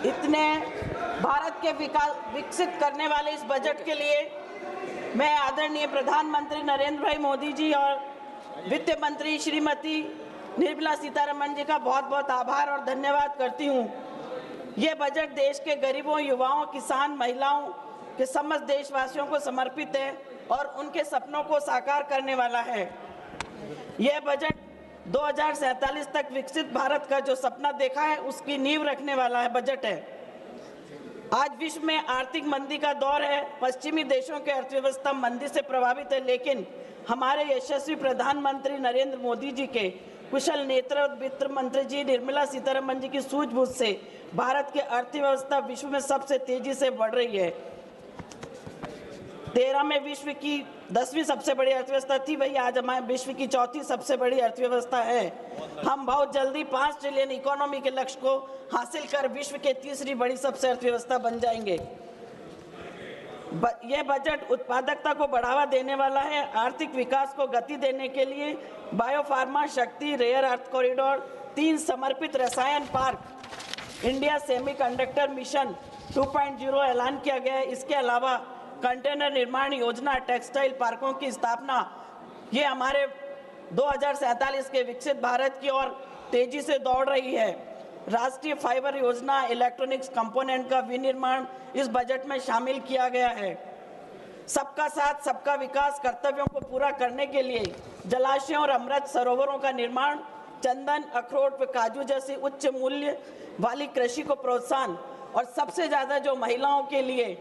इतने भारत के विकसित करने वाले इस बजट के लिए मैं आदरणीय प्रधानमंत्री नरेंद्र भाई मोदी जी और वित्त मंत्री श्रीमती निर्मला सीतारमण जी का बहुत बहुत आभार और धन्यवाद करती हूँ। ये बजट देश के गरीबों, युवाओं, किसान, महिलाओं के समस्त देशवासियों को समर्पित है और उनके सपनों को साकार करने वाला है। यह बजट 2047 तक विकसित भारत का जो सपना देखा है उसकी नींव रखने वाला है बजट है। आज विश्व में आर्थिक मंदी का दौर है। पश्चिमी देशों की अर्थव्यवस्था मंदी से प्रभावित है, लेकिन हमारे यशस्वी प्रधानमंत्री नरेंद्र मोदी जी के कुशल नेतृत्व, वित्त मंत्री जी निर्मला सीतारमण जी की सूझबूझ से भारत की अर्थव्यवस्था विश्व में सबसे तेजी से बढ़ रही है। 13 में विश्व की 10वीं सबसे बड़ी अर्थव्यवस्था थी, वही आज हमारे विश्व की 4थी सबसे बड़ी अर्थव्यवस्था है। हम बहुत जल्दी 5 ट्रिलियन इकोनॉमी के लक्ष्य को हासिल कर विश्व के तीसरी बड़ी सबसे अर्थव्यवस्था बन जाएंगे। यह बजट उत्पादकता को बढ़ावा देने वाला है। आर्थिक विकास को गति देने के लिए बायोफार्मा, शक्ति, रेयर अर्थ कॉरिडोर, 3 समर्पित रसायन पार्क, इंडिया सेमीकंडक्टर मिशन 2.0 ऐलान किया गया है। इसके अलावा कंटेनर निर्माण योजना, टेक्सटाइल पार्कों की स्थापना, ये हमारे 2047 के विकसित भारत की ओर तेजी से दौड़ रही है। राष्ट्रीय फाइबर योजना, इलेक्ट्रॉनिक्स कंपोनेंट का विनिर्माण इस बजट में शामिल किया गया है। सबका साथ सबका विकास कर्तव्यों को पूरा करने के लिए जलाशयों और अमृत सरोवरों का निर्माण, चंदन, अखरोट व काजू जैसी उच्च मूल्य वाली कृषि को प्रोत्साहन, और सबसे ज़्यादा जो महिलाओं के लिए,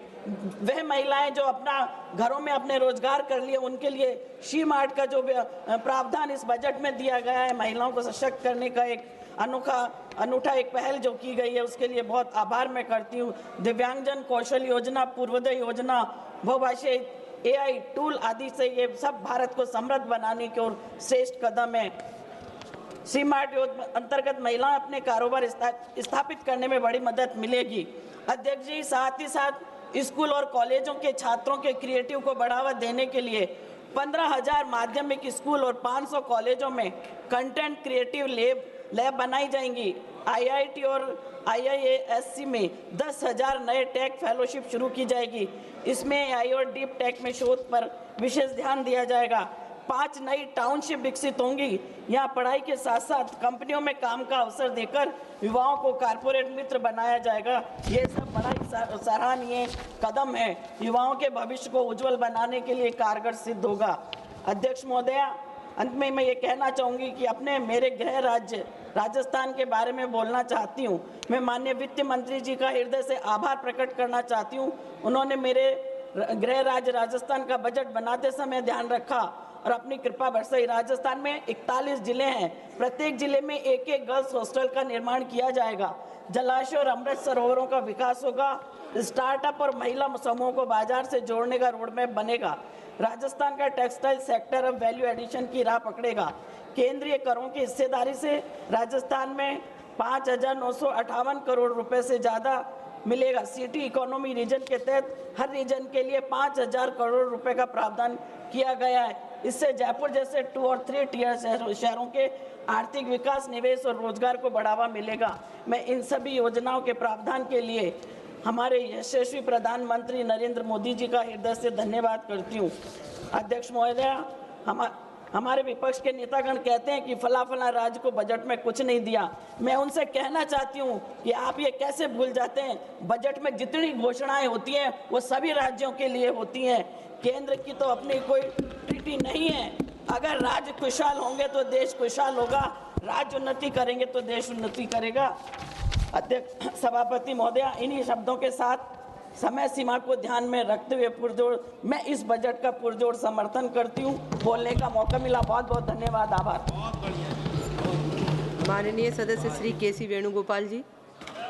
वह महिलाएं जो अपना घरों में अपने रोजगार कर लिए, उनके लिए शी मार्ट का जो प्रावधान इस बजट में दिया गया है, महिलाओं को सशक्त करने का एक अनूठा एक पहल जो की गई है, उसके लिए बहुत आभार मैं करती हूँ। दिव्यांगजन कौशल योजना, पूर्वोदय योजना, बहुभाषीय AI टूल आदि से ये सब भारत को समृद्ध बनाने की ओर श्रेष्ठ कदम है। सी मार्ट अंतर्गत महिलाएं अपने कारोबार स्थापित करने में बड़ी मदद मिलेगी। अध्यक्ष जी, साथ ही साथ स्कूल और कॉलेजों के छात्रों के क्रिएटिव को बढ़ावा देने के लिए 15,000 माध्यमिक स्कूल और 500 कॉलेजों में कंटेंट क्रिएटिव लैब बनाई जाएंगी। IIT और IISc में 10,000 नए टेक फेलोशिप शुरू की जाएगी। इसमें AI और डीप टेक में शोध पर विशेष ध्यान दिया जाएगा। 5 नई टाउनशिप विकसित होंगी। यहाँ पढ़ाई के साथ साथ कंपनियों में काम का अवसर देकर युवाओं को कारपोरेट मित्र बनाया जाएगा। ये सब बड़ा ही सराहनीय कदम है, युवाओं के भविष्य को उज्जवल बनाने के लिए कारगर सिद्ध होगा। अध्यक्ष महोदया, अंत में मैं ये कहना चाहूँगी कि अपने मेरे गृह राज्य राजस्थान के बारे में बोलना चाहती हूँ। मैं माननीय वित्त मंत्री जी का हृदय से आभार प्रकट करना चाहती हूँ। उन्होंने मेरे गृह राज्य राजस्थान का बजट बनाते समय ध्यान रखा और अपनी कृपा बरसाई। राजस्थान में 41 जिले हैं, प्रत्येक जिले में एक गर्ल्स हॉस्टल का निर्माण किया जाएगा। जलाशय और अमृत सरोवरों का विकास होगा। स्टार्टअप और महिला समूहों को बाजार से जोड़ने का रोडमैप बनेगा। राजस्थान का टेक्सटाइल सेक्टर अब वैल्यू एडिशन की राह पकड़ेगा। केंद्रीय करों की हिस्सेदारी से राजस्थान में 5,958 करोड़ रुपए से ज़्यादा मिलेगा। सिटी इकोनॉमी रीजन के तहत हर रीजन के लिए 5,000 करोड़ रुपए का प्रावधान किया गया है। इससे जयपुर जैसे 2 और 3 टियर शहरों के आर्थिक विकास, निवेश और रोजगार को बढ़ावा मिलेगा। मैं इन सभी योजनाओं के प्रावधान के लिए हमारे यशस्वी प्रधानमंत्री नरेंद्र मोदी जी का हृदय से धन्यवाद करती हूँ। अध्यक्ष महोदया, हमारे विपक्ष के नेतागण कहते हैं कि फला राज्य को बजट में कुछ नहीं दिया। मैं उनसे कहना चाहती हूँ कि आप ये कैसे भूल जाते हैं, बजट में जितनी घोषणाएं होती हैं वो सभी राज्यों के लिए होती हैं। केंद्र की तो अपनी कोई ट्रीटी नहीं है। अगर राज्य खुशहाल होंगे तो देश खुशहाल होगा, राज्य उन्नति करेंगे तो देश उन्नति करेगा। अध्यक्ष सभापति महोदया, इन्हीं शब्दों के साथ समय सीमा को ध्यान में रखते हुए पुरजोर मैं इस बजट का पुरजोर समर्थन करती हूँ। बोलने का मौका मिला, बहुत बहुत धन्यवाद, आभार। माननीय सदस्य श्री KC वेणुगोपाल जी।